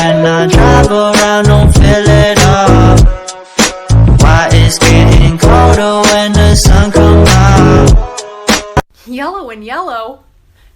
When I drive around, don't fill it up. Why it's getting colder when the sun comes out. Yellow and yellow?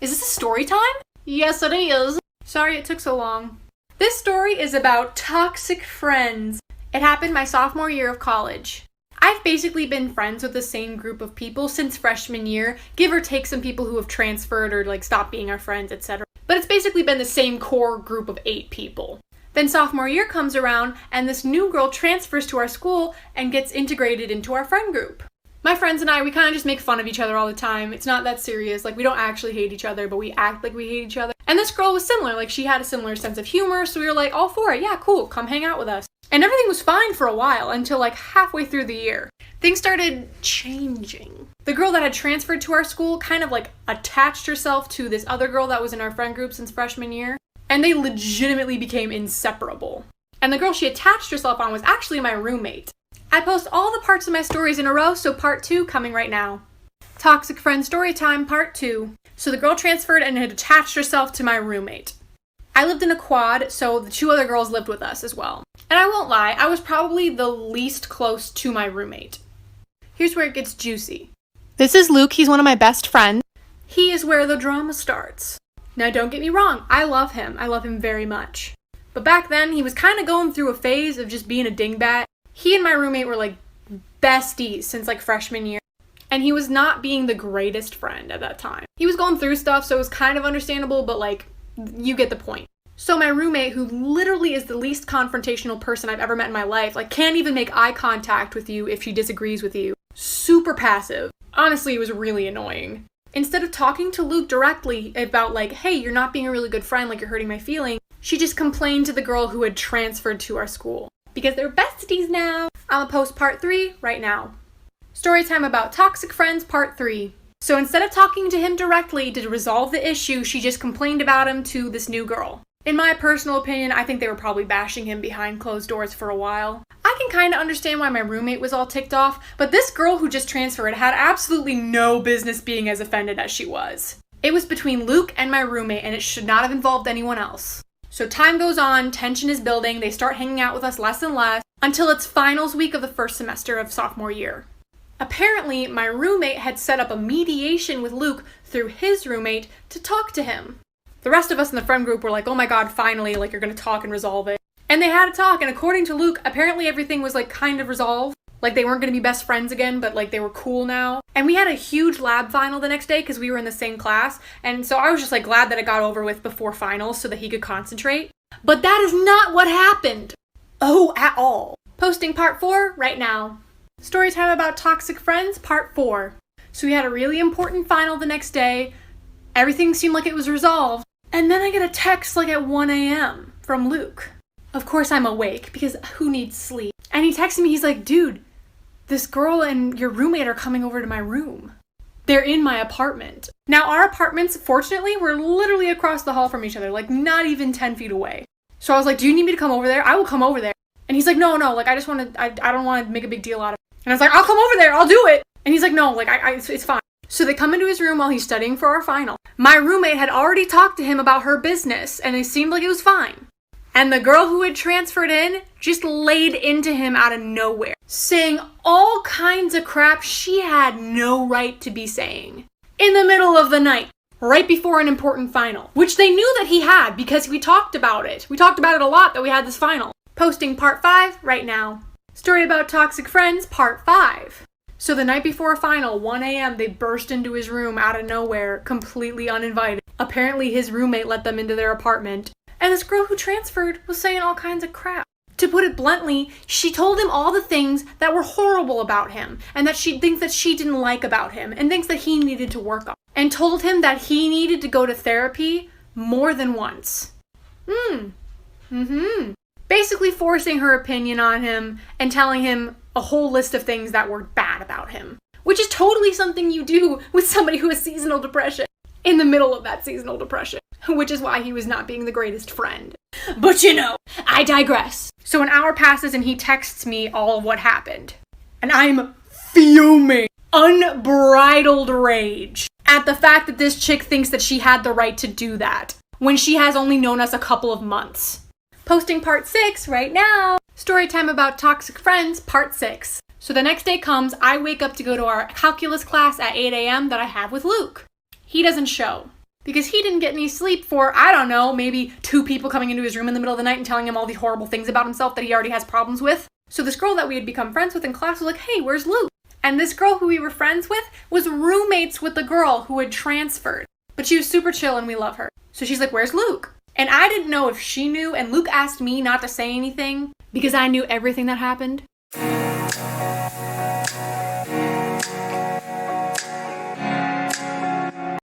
Is this a story time? Yes, it is. Sorry it took so long. This story is about toxic friends. It happened my sophomore year of college. I've basically been friends with the same group of people since freshman year, give or take some people who have transferred or stopped being our friends, etc. But it's basically been the same core group of 8 people. Then sophomore year comes around and this new girl transfers to our school and gets integrated into our friend group. My friends and I, we kind of just make fun of each other all the time. It's not that serious. We don't actually hate each other, but we act like we hate each other. And this girl was similar. She had a similar sense of humor, so we were all for it. Yeah, cool. Come hang out with us. And everything was fine for a while until halfway through the year. Things started changing. The girl that had transferred to our school kind of attached herself to this other girl that was in our friend group since freshman year. And they legitimately became inseparable. And the girl she attached herself on was actually my roommate. I post all the parts of my stories in a row, so part 2 coming right now. Toxic Friend Storytime Part 2. So the girl transferred and had attached herself to my roommate. I lived in a quad, so the 2 other girls lived with us as well. And I won't lie, I was probably the least close to my roommate. Here's where it gets juicy. This is Luke, he's one of my best friends. He is where the drama starts. Now don't get me wrong, I love him. I love him very much. But back then, he was kind of going through a phase of just being a dingbat. He and my roommate were besties since freshman year. And he was not being the greatest friend at that time. He was going through stuff, so it was kind of understandable, but you get the point. So my roommate, who literally is the least confrontational person I've ever met in my life, can't even make eye contact with you if she disagrees with you. Super passive. Honestly, it was really annoying. Instead of talking to Luke directly about hey, you're not being a really good friend, you're hurting my feelings, she just complained to the girl who had transferred to our school. Because they're besties now. I'm gonna post part 3 right now. Storytime about toxic friends part 3. So instead of talking to him directly to resolve the issue, she just complained about him to this new girl. In my personal opinion, I think they were probably bashing him behind closed doors for a while. I can kind of understand why my roommate was all ticked off, but this girl who just transferred had absolutely no business being as offended as she was. It was between Luke and my roommate, and it should not have involved anyone else. So time goes on, tension is building, they start hanging out with us less and less, until it's finals week of the first semester of sophomore year. Apparently, my roommate had set up a mediation with Luke through his roommate to talk to him. The rest of us in the friend group were oh my god, finally, you're gonna talk and resolve it. And they had a talk, and according to Luke, apparently everything was kind of resolved. They weren't gonna be best friends again, but they were cool now. And we had a huge lab final the next day because we were in the same class, and so I was just glad that it got over with before finals so that he could concentrate. But that is not what happened. Oh, at all. Posting part 4 right now. Storytime about toxic friends, part 4. So we had a really important final the next day. Everything seemed like it was resolved. And then I get a text at 1 a.m. from Luke. Of course I'm awake, because who needs sleep? And he texted me, he's dude, this girl and your roommate are coming over to my room. They're in my apartment. Now our apartments, fortunately, were literally across the hall from each other, not even 10 feet away. So I was do you need me to come over there? I will come over there. And he's no, I don't want to make a big deal out of it. And I was I'll come over there, I'll do it. And he's no, it's fine. So they come into his room while he's studying for our final. My roommate had already talked to him about her business, and it seemed like it was fine. And the girl who had transferred in just laid into him out of nowhere, saying all kinds of crap she had no right to be saying. In the middle of the night, right before an important final, which they knew that he had because we talked about it. We talked about it a lot that we had this final. Posting part 5 right now. Story about toxic friends, part 5. So the night before a final, 1 a.m., they burst into his room out of nowhere, completely uninvited. Apparently his roommate let them into their apartment. And this girl who transferred was saying all kinds of crap. To put it bluntly, she told him all the things that were horrible about him, and that she thinks that she didn't like about him, and thinks that he needed to work on. And told him that he needed to go to therapy more than once. Basically forcing her opinion on him and telling him a whole list of things that were bad about him. Which is totally something you do with somebody who has seasonal depression. In the middle of that seasonal depression. Which is why he was not being the greatest friend. But I digress. So an hour passes and he texts me all of what happened. And I'm fuming. Unbridled rage. At the fact that this chick thinks that she had the right to do that. When she has only known us a couple of months. Posting part 6 right now. Storytime about toxic friends, part 6. So the next day comes, I wake up to go to our calculus class at 8 a.m. that I have with Luke. He doesn't show because he didn't get any sleep for, I don't know, maybe 2 people coming into his room in the middle of the night and telling him all these horrible things about himself that he already has problems with. So this girl that we had become friends with in class was like, hey, where's Luke? And this girl who we were friends with was roommates with the girl who had transferred. But she was super chill and we love her. So she's like, where's Luke? And I didn't know if she knew, and Luke asked me not to say anything because I knew everything that happened.